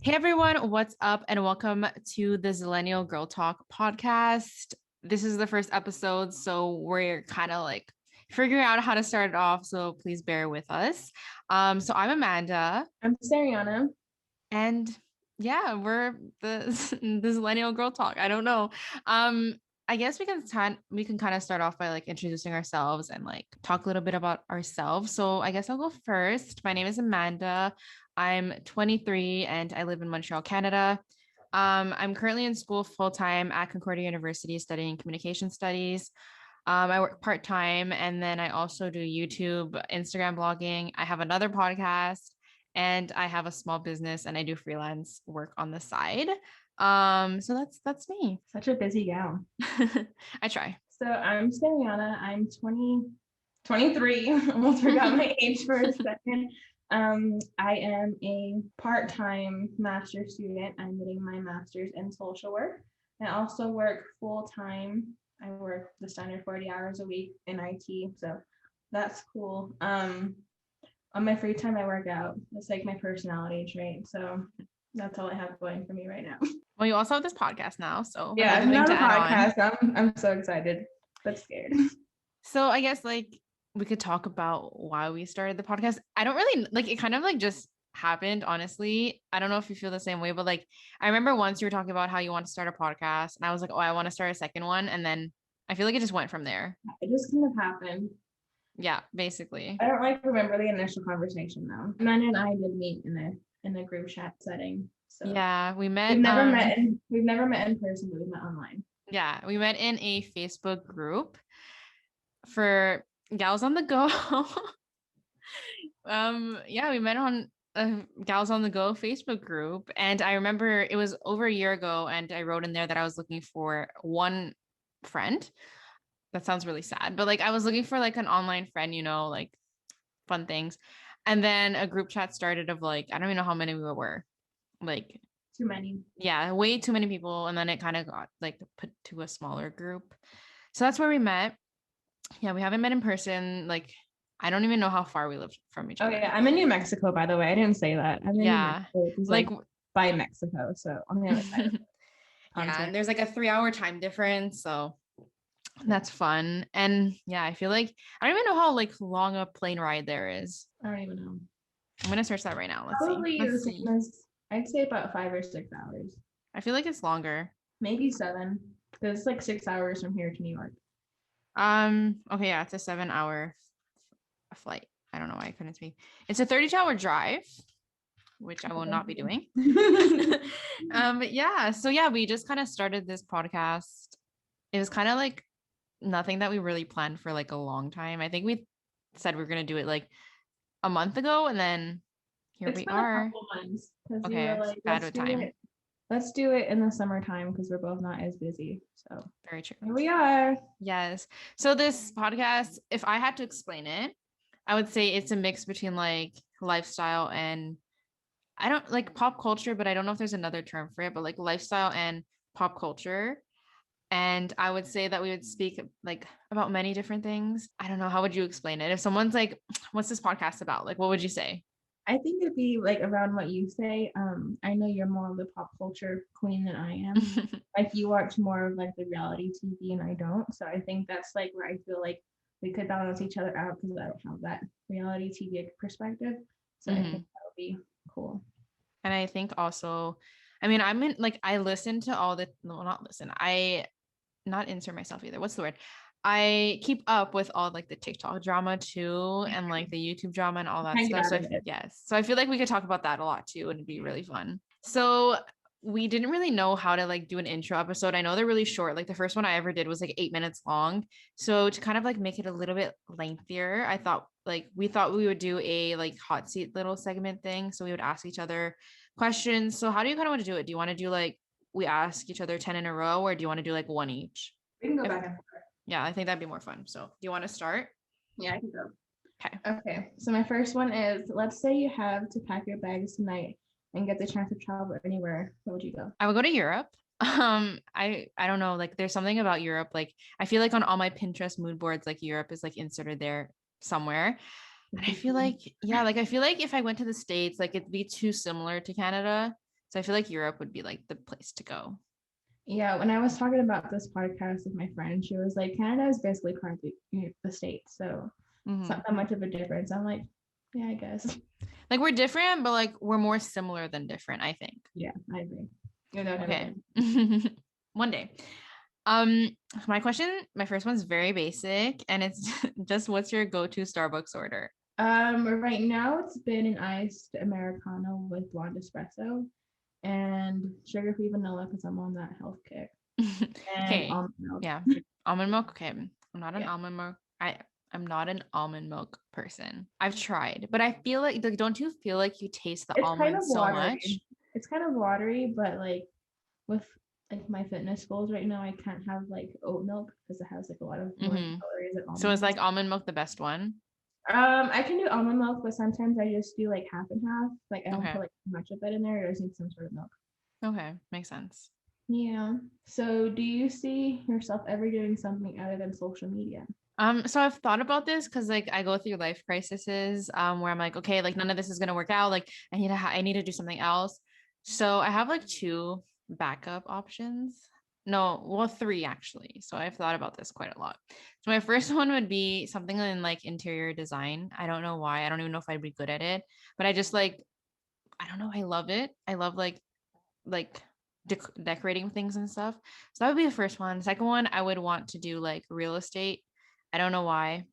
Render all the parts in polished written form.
Hey everyone, what's up? And welcome to the Zillennial Girl Talk podcast. This is the first episode, so we're kind of like figuring out how to start it off. So please bear with us. So I'm Amanda, I'm Seriana. and yeah, we're the the Zillennial Girl Talk. I don't know. Um, I guess we can kind of start off by like introducing ourselves and like talk a little bit about ourselves. So I guess I'll go first. My name is Amanda. I'm 23 and I live in Montreal, Canada. I'm currently in school full time at Concordia University studying communication studies. I work part time and then I also do YouTube, Instagram blogging. I have another podcast and I have a small business and I do freelance work on the side. So that's me. Such a busy gal. I try. So I'm Seriana. I'm 23. Almost forgot my age for a second. I am a part-time master's student. I'm getting my master's in social work. I also work full-time. I work the standard 40 hours a week in IT. So that's cool. On my free time, I work out. It's like my personality trait. So that's all I have going for me right now. Well, you also have this podcast now, so Yeah, another thing not to a add on. podcast. I'm so excited, but scared. So I guess like we could talk about why we started the podcast. I don't really like it kind of like just happened, honestly. I don't know if you feel the same way, but like I remember once you were talking about how you want to start a podcast, and I was like, oh, I want to start a second one. And then I feel like it just went from there. It just kind of happened. Yeah, basically. I don't like remember the initial conversation though. Amanda and I did meet in a group chat setting. So Yeah, we we've met never met in we've never met in person, but we met online. yeah, we met in a Facebook group for gals on the go. Yeah, we met on a Gals on the Go Facebook group. And I remember it was over a year ago, and I wrote in there that I was looking for one friend. That sounds really sad, but like I was looking for like an online friend, like fun things. And then a group chat started of like, I don't even know how many we were. Like, Too many. yeah, way too many people. And then it kind of got like put to a smaller group. So that's where we met. Yeah, we haven't met in person. Like, I don't even know how far we live from each Oh other. yeah, I'm in New Mexico, by the way. I didn't say that. I'm in New Yeah. Mexico, which is Like, like by Mexico. So on the other side of the yeah, and continent. there's like a 3 hour time difference. So that's fun. And yeah, I feel like I don't even know how like long a plane ride there is. I don't even know. I'm gonna search that right now. Let's see. Probably the Let's see. same as I'd say about 5 or 6 hours. I feel like it's longer. Maybe seven. Because it's like 6 hours from here to New York. Okay, yeah, it's a 7 hour flight. I don't know why I couldn't speak. It's a 32-hour drive, which I will not be doing. But yeah, so yeah, we just kind of started this podcast. It was kind of like nothing that we really planned for like a long time. I think we said we are gonna do it like a month ago, and then here It's we been a are. couple months because we were Okay, like, bad with time. let's do it in the summertime because we're both not as busy. So Very true. here we are. Yes. So this podcast, if I had to explain it, I would say it's a mix between like lifestyle and I don't like pop culture, but I don't know if there's another term for it, but like lifestyle and pop culture. And I would say that we would speak like about many different things. I don't know. How would you explain it? If someone's like, what's this podcast about? Like, what would you say? I think it'd be like around what you say. I know you're more of the pop culture queen than I am. Like you watch more of like the reality TV and I don't. So I think that's like where I feel like we could balance each other out because I don't have that reality TV perspective. So I think Mhm. that would be cool. And I think also, I mean, I'm in like, I listen to all the, no, not listen. I not insert myself either. What's the word? I keep up with all like the TikTok drama too, and like the YouTube drama and all that Kind of stuff. out So of it. yes, so I feel like we could talk about that a lot too, and it'd be really fun. So we didn't really know how to like do an intro episode. I know they're really short. Like the first one I ever did was like 8 minutes long. So to kind of like make it a little bit lengthier, I thought like we thought we would do a like hot seat little segment thing. So we would ask each other questions. So how do you kind of want to do it? Do you want to do like we ask each other 10 in a row, or do you want to do like one each? We can go If back and forth. Yeah, I think that'd be more fun. So, do you want to start? Yeah, I can go. Okay. Okay, so my first one is let's say you have to pack your bags tonight and get the chance to travel anywhere. Where would you go? I would go to Europe. I don't know, like there's something about Europe. Like I feel like on all my Pinterest mood boards, like Europe is like inserted there somewhere. And I feel like, yeah, like I feel like if I went to the States, like it'd be too similar to Canada. So I feel like Europe would be like the place to go. Yeah, when I was talking about this podcast with my friend, she was like, Canada is basically currently the States, so it's Mm-hmm. not that much of a difference. I'm like, yeah, I guess. Like we're different, but like we're more similar than different, I think. Yeah, I agree. No, no, never Okay. been. One day. My question, my first one's very basic, and it's just what's your go-to Starbucks order? Right now it's been an iced Americano with blonde espresso and sugar-free vanilla because I'm on that health kick. And Okay. almond milk. Yeah. Almond milk. Okay. I'm not an Yeah. almond milk. I'm not an almond milk person. I've tried, but I feel like don't you feel like you taste the It's kind of almonds so much? watery. It's kind of watery, but like with like my fitness goals right now, I can't have like oat milk because it has like a lot of more Mm-hmm. calories than So almond is milk. like almond milk the best one? I can do almond milk, but sometimes I just do like half and half. Like I don't Okay. put like too much of it in there. I just need some sort of milk. Okay. Makes sense. Yeah. So do you see yourself ever doing something other than social media? So I've thought about this because like I go through life crises where I'm like, okay, like none of this is gonna work out. Like I need to do something else. So I have like two backup options. No, well, three actually. So I've thought about this quite a lot. So my first one would be something in like interior design. I don't know why. I don't even know if I'd be good at it, but I just like I don't know. I love it. I love like decorating things and stuff. So that would be the first one. Second one, I would want to do like real estate. I don't know why.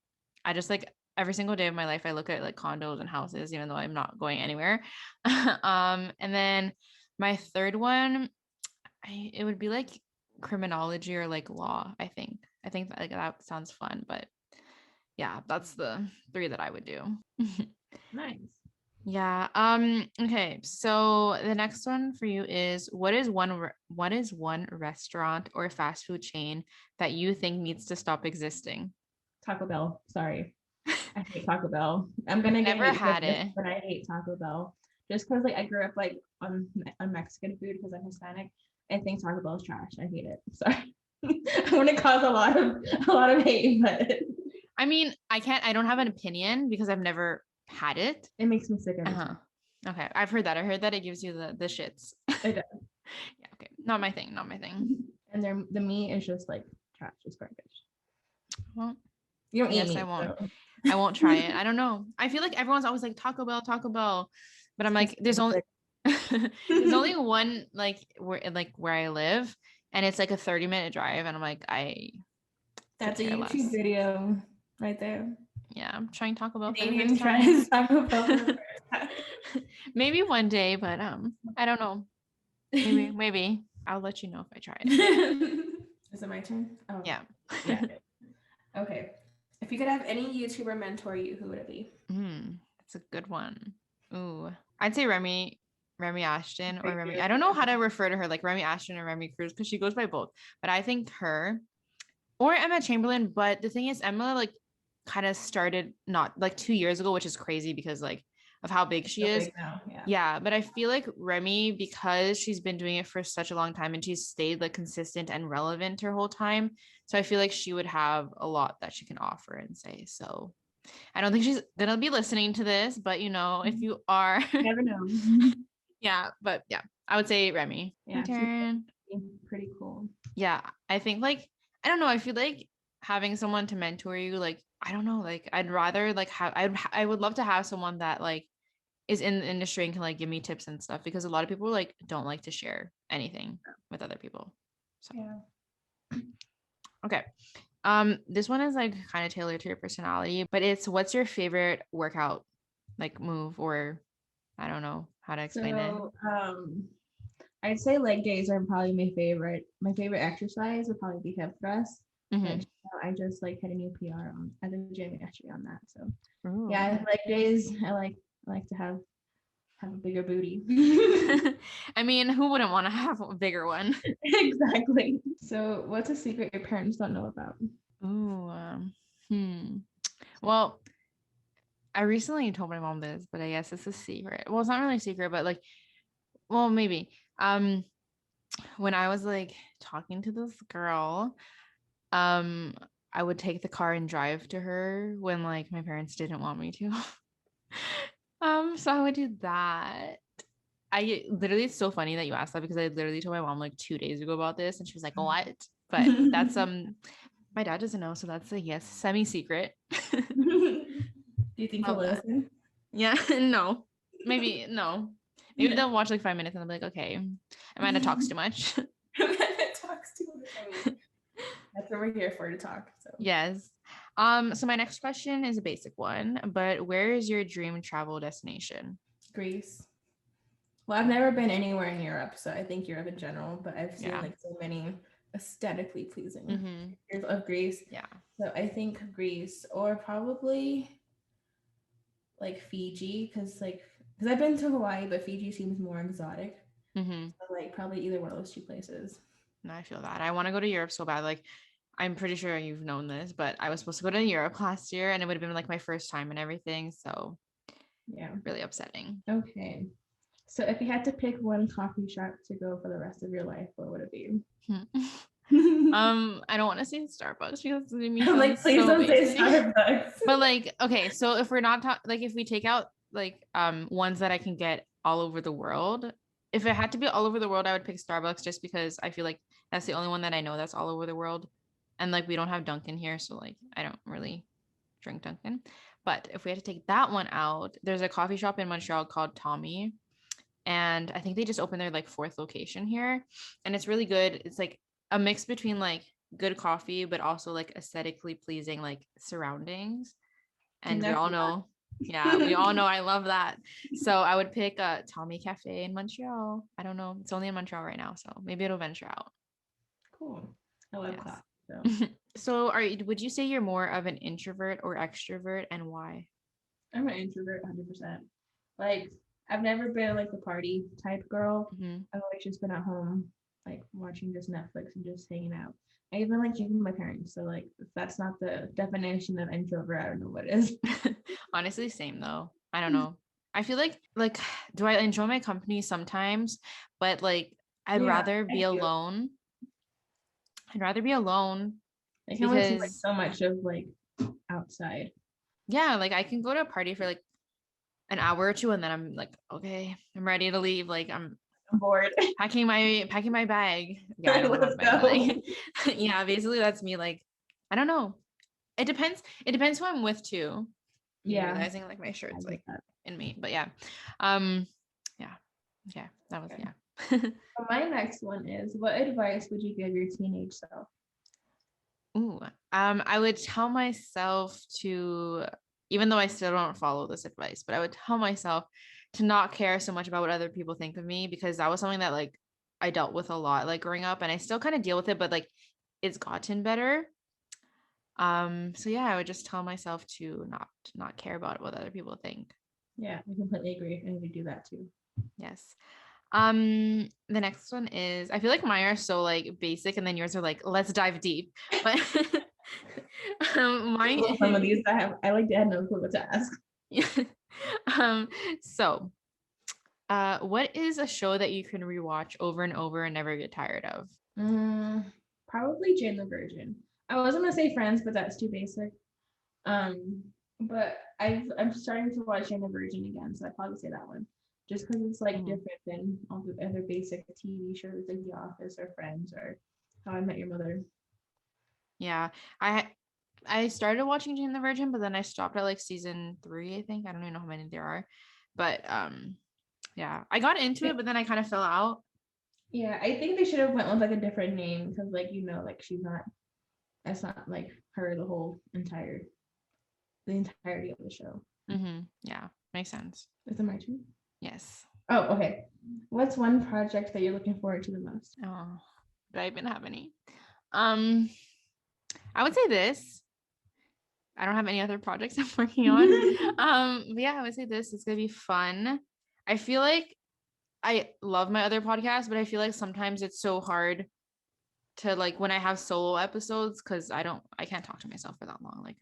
I just like every single day of my life, I look at like condos and houses, even though I'm not going anywhere. And then my third one, it would be like criminology or like law. I think that, like that sounds fun, but yeah, that's the three that I would do. Nice. Yeah. Okay. So the next one for you is what is one restaurant or fast food chain that you think needs to stop existing? Taco Bell. Sorry. I hate Taco Bell. I'm gonna get Never hate for had this, it. but I hate Taco Bell. Just because like I grew up like on Mexican food because I'm Hispanic. I think Taco Bell is trash. I hate it. Sorry. I want to cause a lot of hate, but I mean, I don't have an opinion because I've never had it. it makes me sick every Uh-huh. time. Okay. I've heard that. I heard that it gives you the shits. It does. Yeah, okay. Not my thing, not my thing. And the meat is just like trash, just garbage. Well, You don't I eat guess meat, so I won't try it. I don't know. I feel like everyone's always like Taco Bell, Taco Bell. But I'm it's like, there's only sick. there's only one like where I live, and it's like a 30-minute drive, and I'm like, I could That's a care YouTube less. video right there. Yeah, I'm trying Taco Bell for the Canadian first time. tries Taco Bell for the first time. Maybe one day, but I don't know. Maybe I'll let you know if I try it. Is it my turn? Oh, Yeah. yeah. Okay. If you could have any YouTuber mentor you, who would it be? That's a good one. Ooh, I'd say Remy Ashton or Thank Remy. you. I don't know how to refer to her, like Remy Ashton or Remy Cruz, because she goes by both. But I think her or Emma Chamberlain. But the thing is, Emma like kind of started not like 2 years ago, which is crazy because like of how big It's she so is. big now. Yeah. Yeah, but I feel like Remy, because she's been doing it for such a long time and she's stayed like consistent and relevant her whole time. So I feel like she would have a lot that she can offer and say. So I don't think she's gonna be listening to this, but you know, if you are, Never know. yeah, but yeah, I would say Remy. My Yeah, she's turn. pretty cool. Yeah, I think like I don't know. I feel like having someone to mentor you, like I don't know, like I'd rather like have I would love to have someone that like is in the industry and can like give me tips and stuff because a lot of people like don't like to share anything with other people. So Yeah. okay. This one is like kind of tailored to your personality, but it's what's your favorite workout like move or I don't know how to explain it. So, I'd say leg days are probably my favorite. My favorite exercise would probably be hip thrust, Mm-hmm. which I just like hit a new PR on at the gym yesterday on that. So Ooh. yeah, leg days. I like to have a bigger booty. I mean, who wouldn't want to have a bigger one? Exactly. So what's a secret your parents don't know about? Ooh. Hmm. Well, I recently told my mom this, but I guess it's a secret. Well, it's not really a secret, but like, well, maybe. When I was like talking to this girl, um, I would take the car and drive to her when like my parents didn't want me to. So I would do that. I literally, it's so funny that you asked that because I literally told my mom like 2 days ago about this and she was like, what? But that's my dad doesn't know, so that's a yes, semi-secret. Do you think he'll Love that. listen? Yeah, no. Maybe no. Maybe they'll watch like 5 minutes and they'll be like, okay, Amanda talks too much. Amanda talks too much. I mean, that's what we're here for, to talk. So Yes. So my next question is a basic one, but where is your dream travel destination? Greece. Well, I've never been anywhere in Europe, so I think Europe in general, but I've seen Yeah. like so many aesthetically pleasing Mm-hmm. pictures of Greece. Yeah. So I think Greece, or probably like Fiji, because I've been to Hawaii, but Fiji seems more exotic. Mm-hmm. So like probably either one of those two places. No, I feel that. I want to go to Europe so bad. Like, I'm pretty sure you've known this, but I was supposed to go to Europe last year and it would have been like my first time and everything. So Yeah. really upsetting. Okay. So if you had to pick one coffee shop to go for the rest of your life, what would it be? I don't want to say Starbucks because it's gonna be I'm like, please so don't say basic. Starbucks. But like, okay, so if we're not like if we take out like ones that I can get all over the world, if it had to be all over the world, I would pick Starbucks just because I feel like that's the only one that I know that's all over the world. And like we don't have Dunkin' here, so like I don't really drink Dunkin'. But if we had to take that one out, there's a coffee shop in Montreal called Tommy. And I think they just opened their like fourth location here. And it's really good. It's like a mix between like good coffee, but also like aesthetically pleasing like surroundings. And we all know, yeah, we all know I love that. So I would pick a Tommy Cafe in Montreal. I don't know. It's only in Montreal right now, so maybe it'll venture out. Cool. I love Yes. coffee. So. So would you say you're more of an introvert or extrovert and why? I'm an introvert 100%. Like, I've never been like the party type girl. Mm-hmm. I've always just been at home, like watching just Netflix and just hanging out. I even like living with my parents. So like if that's not the definition of introvert, I don't know what is. Honestly, same though. I don't know. I feel like do I enjoy my company sometimes, but like I'd Yeah, rather be I do. alone. I'd rather be alone I can only see like because so much of like outside. yeah, like I can go to a party for like an hour or two and then I'm like, okay, I'm ready to leave. Like I'm bored. packing my bag. Yeah, I don't have Let's a bag, but go. like yeah, basically that's me. Like, I don't know. It depends. It depends who I'm with too. Yeah, Realizing like my I shirt's get like that. in me. But yeah. Yeah. Okay. That was Okay. yeah. So my next one is, what advice would you give your teenage self? Ooh. I would tell myself to, even though I still don't follow this advice, but I would tell myself to not care so much about what other people think of me because that was something that like I dealt with a lot like growing up and I still kind of deal with it, but like it's gotten better. So yeah, I would just tell myself to not care about what other people think. Yeah, I completely agree. I need to do that too. Yes. The next one is I feel like mine are so like basic and then yours are like let's dive deep. But mine Well, some of these I like to have no clue what to ask. um so what is a show that you can rewatch over and over and never get tired of? Probably Jane the Virgin. I was gonna say Friends, but that's too basic. But I'm starting to watch Jane the Virgin again, so I'd probably say that one. Just because it's like different than all the other basic TV shows like The Office or Friends or How I Met Your Mother. Yeah. I started watching Jane the Virgin, but then I stopped at like season 3, I think. I don't even know how many there are. But yeah, I got into it, but then I kind of fell out. Yeah, I think they should have went with like a different name because like like that's not like her the entirety of the show. Mm-hmm. Yeah, makes sense. Is it my turn? Yes. Oh, okay. What's one project that you're looking forward to the most? Oh, do I even have any? Um, I would say this. I don't have any other projects I'm working on. But yeah, I would say this. It's gonna be fun. I feel like I love my other podcasts, but I feel like sometimes it's so hard to like when I have solo episodes because I can't talk to myself for that long. Like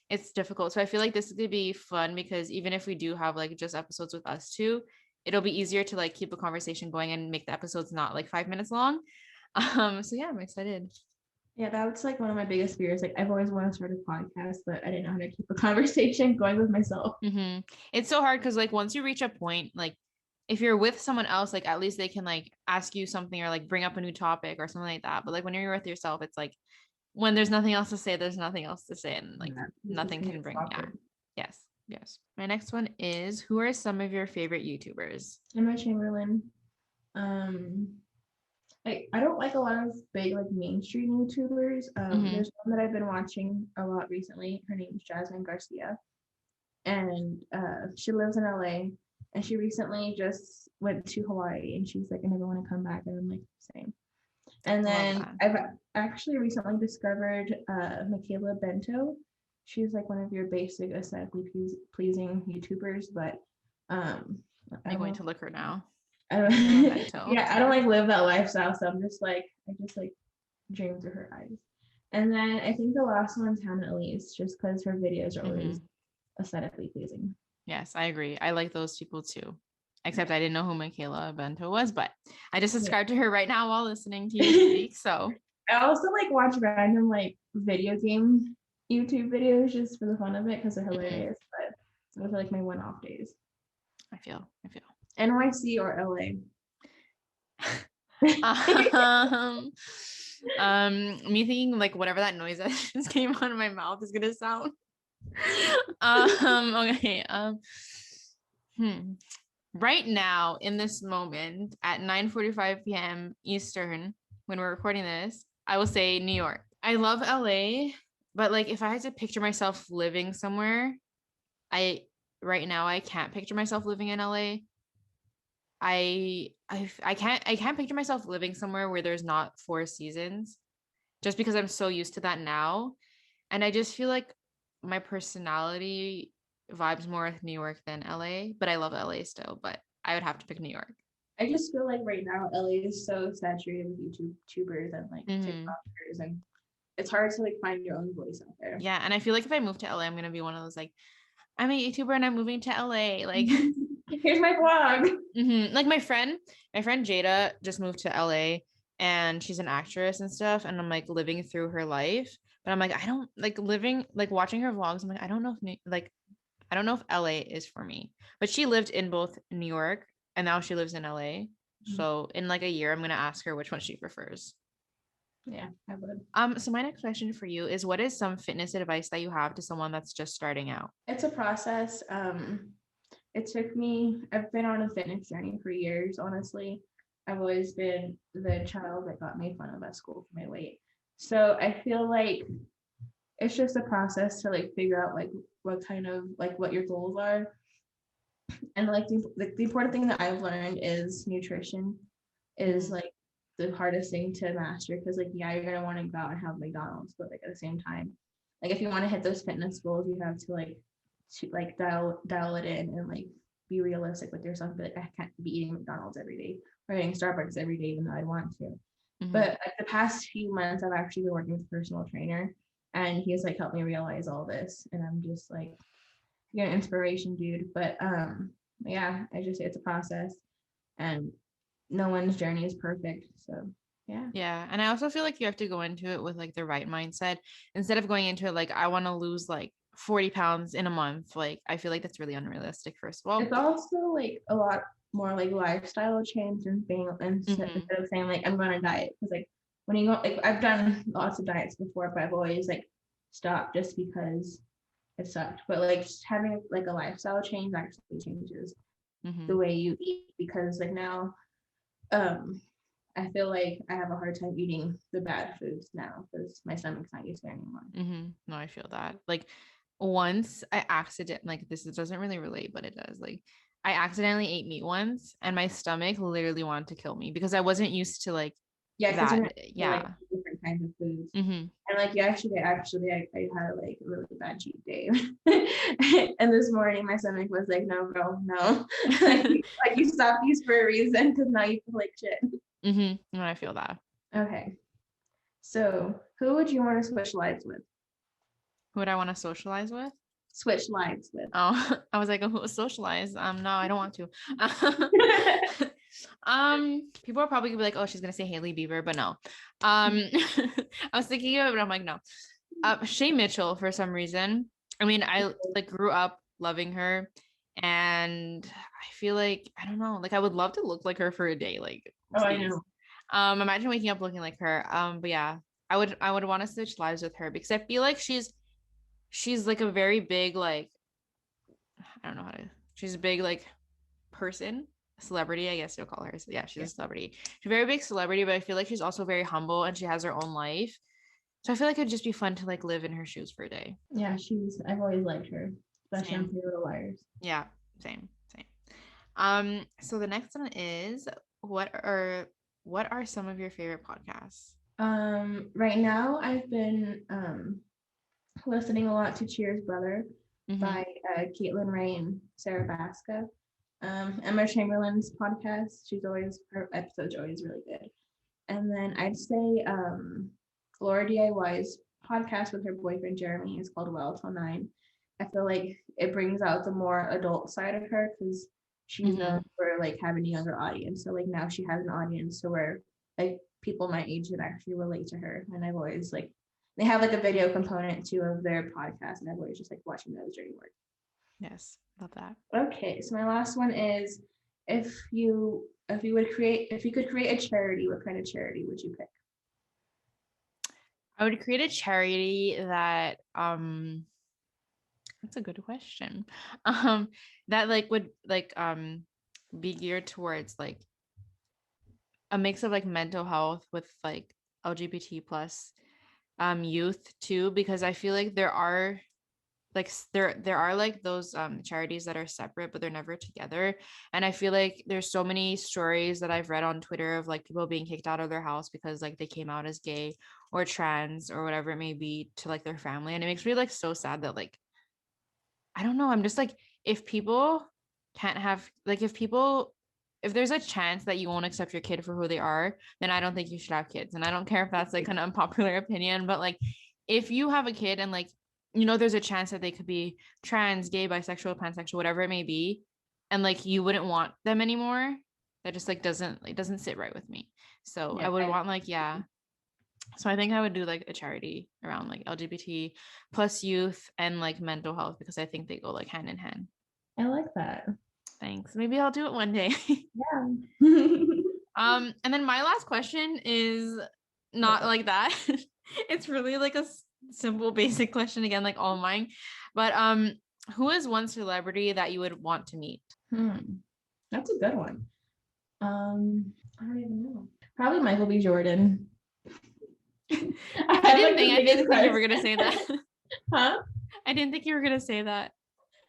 it's difficult. So I feel like this is gonna be fun because even if we do have like just episodes with us two, it'll be easier to like keep a conversation going and make the episodes not like 5 minutes long. So yeah, I'm excited. Yeah, that's like one of my biggest fears. Like I've always wanted to start a podcast, but I didn't know how to keep a conversation going with myself. Mm-hmm. It's so hard because like once you reach a point, like if you're with someone else, like at least they can like ask you something or like bring up a new topic or something like that. But like when you're with yourself, it's like when there's nothing else to say, there's nothing else to say, and like Yeah, this nothing can can get bring. Yeah. awkward. Yes. Yes. My next one is, who are some of your favorite YouTubers? Emma Chamberlain. Um, I don't like a lot of big like mainstream YouTubers. Mm-hmm. There's one that I've been watching a lot recently. Her name is Jasmine Garcia, and she lives in LA. And she recently just went to Hawaii, and she's like, I never want to come back. And I'm like, same. And Love then that. I've actually recently discovered Michaela Bento. She's like one of your basic aesthetically pleasing YouTubers, but I I'm don't going know. to look her now. I Michaela don't, Bento. yeah, I don't like live that lifestyle, so I just like dream through her eyes. And then I think the last one's Hannah Elise, just because her videos are Mm-hmm. always aesthetically pleasing. Yes, I agree. I like those people too. Except Yeah. I didn't know who Michaela Bento was, but I just Yeah. subscribed to her right now while listening to you speak. So I also like watch random like video game YouTube videos just for the fun of it because they're mhm, hilarious. But those are like my one-off days. I feel. NYC or LA? Um, me thinking like whatever that noise that just came out of my mouth is gonna sound. Okay. Hmm. Right now, in this moment, at 9:45 p.m. Eastern, when we're recording this, I will say New York. I love LA, but like if I had to picture myself living somewhere, I right now I can't picture myself living in LA. I can't picture myself living somewhere where there's not four seasons just because I'm so used to that now. And I just feel like my personality vibes more with New York than LA, but I love LA still, but I would have to pick New York. I just feel like right now LA is so saturated with YouTubers and like Hmm. TikTokers, and it's hard to like find your own voice out there. Yeah, and I feel like if I move to LA, I'm gonna be one of those like, I'm a YouTuber and I'm moving to LA. Like, Here's my vlog. like my friend Jada just moved to LA and she's an actress and stuff, and I'm like living through her life. But I'm like, I don't like living like watching her vlogs. I'm like, I don't know if like I don't know if LA is for me. But she lived in both New York and now she lives in LA. So in like a year, I'm gonna ask her which one she prefers. Yeah, I would. So my next question for you is, what is some fitness advice that you have to someone that's just starting out? It's a process. It took me, I've been on a fitness journey for years, honestly. I've always been the child that got made fun of at school for my weight. So I feel like it's just a process to like figure out like what kind of like what your goals are. And like the important thing that I've learned is nutrition is Mm-hmm. like the hardest thing to master because like yeah, you're gonna want to go out and have McDonald's, but like at the same time, like if you want to hit those fitness goals, you have to like dial it in and like be realistic with yourself. Be like, I can't be eating McDonald's every day or eating Starbucks every day, even though I want to. Mm-hmm. But like the past few months, I've actually been working with a personal trainer, and he's like helped me realize all this, and I'm just like, you're an inspiration, dude. But yeah, I just say it's a process, and no one's journey is perfect. So yeah. Yeah. And I also feel like you have to go into it with like the right mindset instead of going into it like, I want to lose like 40 pounds in a month. Like, I feel like that's really unrealistic, first of all. It's also like a lot more like lifestyle change and being instead Mm-hmm. of saying like I'm going to diet, because like when you go like I've done lots of diets before, but I've always like stopped just because it sucked. But like just having like a lifestyle change actually changes Mm-hmm. the way you eat, because like now um I feel like I have a hard time eating the bad foods now because my stomach's not used to it anymore. Mm-hmm. No, I feel that. Like once I accident like this doesn't really relate, but it does. Like I accidentally ate meat once and my stomach literally wanted to kill me because I wasn't used to like Yeah, because you're that. not to like Yeah. different kinds of foods. Mm-hmm. And like yesterday, actually, I had like a really bad cheat day. And this morning, my stomach was like, no, girl, no. Like you stopped these for a reason because now you feel like shit. Mm-hmm. No, I feel that. Okay. So who would you want to switch lives with? Who would I want to socialize with? Switch lives with. Oh, I was like, who socialize? No, I don't want to. People are probably gonna be like, oh, she's gonna say Haley Bieber, but no. I was thinking of it, but I'm like, no. Shay Mitchell for some reason. I mean, I like grew up loving her, And I feel like, I don't know, like I would love to look like her for a day, like Oh, I please. know. Imagine waking up looking like her. But yeah, I would want to switch lives with her because I feel like she's like a very big like, I don't know how to, she's a big like person, celebrity, I guess you'll call her. So yeah, she's Yeah. a celebrity. She's a very big celebrity, but I feel like she's also very humble and she has her own life. So I feel like it'd just be fun to like live in her shoes for a day. Yeah, I've always liked her, especially on Same. Pretty Little Liars. Yeah, same. So the next one is what are some of your favorite podcasts? Right now I've been listening a lot to Cheers Brother Mm-hmm. by Caitlin Ray and Sarah Vasca. Emma Chamberlain's podcast. Her episodes are always really good. And then I'd say Laura DIY's podcast with her boyfriend Jeremy is called Well Till Nine. I feel like it brings out the more adult side of her because she's Mm-hmm. known for like having a younger audience. So like now she has an audience so where like people my age can actually relate to her. And I've always like they have like a video component too of their podcast, and I've always just like watching those during work. Yes, love that. Okay, so my last one is if you could create a charity, what kind of charity would you pick? I would create a charity that that's a good question. Um that like would like be geared towards like a mix of like mental health with like LGBT plus youth too, because I feel like there are like there are like those charities that are separate but they're never together, and I feel like there's so many stories that I've read on Twitter of like people being kicked out of their house because like they came out as gay or trans or whatever it may be to like their family, and it makes me like so sad that like I don't know, I'm just like if people can't have like if there's a chance that you won't accept your kid for who they are, then I don't think you should have kids. And I don't care if that's like an unpopular opinion, but like if you have a kid and like there's a chance that they could be trans, gay, bisexual, pansexual, whatever it may be, and like you wouldn't want them anymore, that just like doesn't sit right with me. So I Yeah, would want like yeah. So I think I would do like a charity around like LGBT plus youth and like mental health because I think they go like hand in hand. I like that. Thanks. Maybe I'll do it one day. Yeah. And then my last question is not like that. It's really like a simple, basic question again, like all mine. But who is one celebrity that you would want to meet? Hmm. That's a good one. I don't even know. Probably Michael B. Jordan. I I have didn't like think the I biggest didn't think you crush. were gonna say that. Huh? I didn't think you were gonna say that.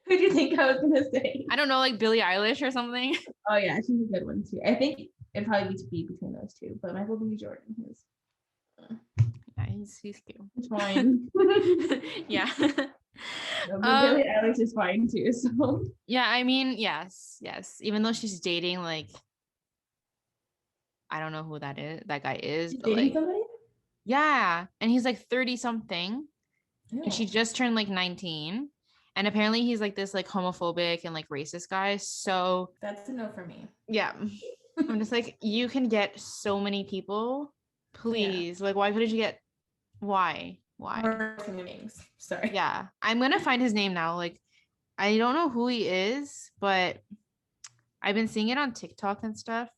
Who do you think I was gonna say? I don't know, like Billie Eilish or something. Oh yeah, she's a good one too. I think it'd probably be between those two, but Michael B. Jordan is Yeah, he's cute. fine. Yeah. No, but um Billie Eilish is fine too. So yeah, I mean, yes. Even though she's dating like I don't know who that guy is, she's but dating like somebody. yeah, and he's like 30 something and she Ew. just turned like 19, and apparently he's like this like homophobic and like racist guy. So That's a no for me. yeah, I'm just like you can get so many people, Yeah. please, like why couldn't you get why More human beings. Sorry. yeah, I'm gonna find his name now. Like I don't know who he is, but I've been seeing it on TikTok and stuff.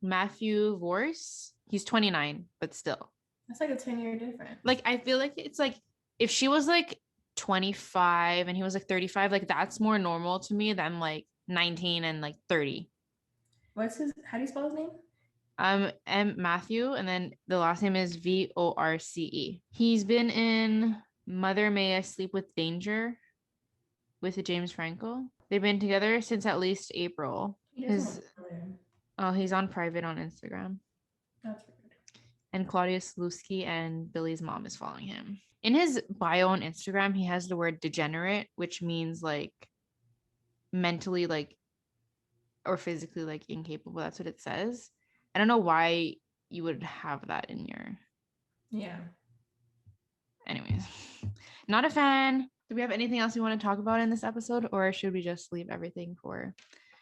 Matthew Vorse, he's 29 but still That's like a 10-year difference. like I feel like it's like if she was like 25 and he was like 35, like that's more normal to me than like 19 and like 30. How do you spell his name? M Matthew, and then the last name is Vorce. He's been in Mother May I Sleep with Danger with James Franco. They've been together since at least April. He doesn't His look familiar. oh, he's on private on Instagram. That's weird. And Claudia Slutsky and Billy's mom is following him. In his bio on Instagram, he has the word degenerate, which means like mentally like or physically like incapable. That's what it says. I don't know why you would have that in your Yeah. anyways. Not a fan. Do we have anything else we want to talk about in this episode, or should we just leave everything for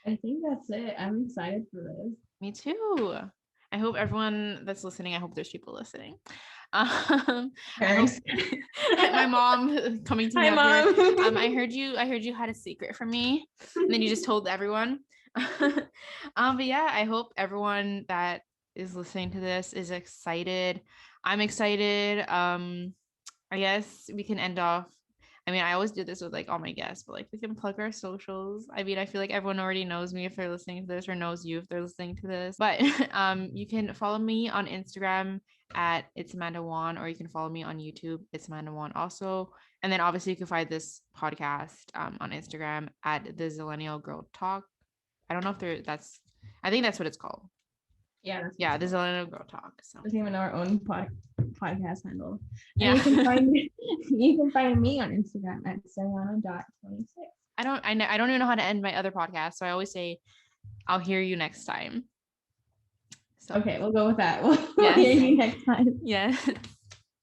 I think that's it. I'm excited for this. me too? I hope everyone that's listening, I hope there's people listening. I hope Parents. my mom coming to me Hi, up here. Mom. I heard you had a secret from me, and then you just told everyone. But yeah, I hope everyone that is listening to this is excited. I'm excited. I guess we can end off. I mean, I always do this with like all my guests, but like we can plug our socials. I mean, I feel like everyone already knows me if they're listening to this, or knows you if they're listening to this. But you can follow me on Instagram at It's Amanda Wan, or you can follow me on YouTube. It's Amanda Wan also. And then obviously you can find this podcast on Instagram at the Zillennial Girl Talk. I don't know if that's I think that's what it's called. Yeah, Yeah, the Zillennial Girl Talk. So doesn't even know our own podcast handle. yeah. And you can find me on Instagram at Seriana.26. I don't even know how to end my other podcast. So I always say, I'll hear you next time. So okay, we'll go with that. We'll yes. hear you next time. Yes.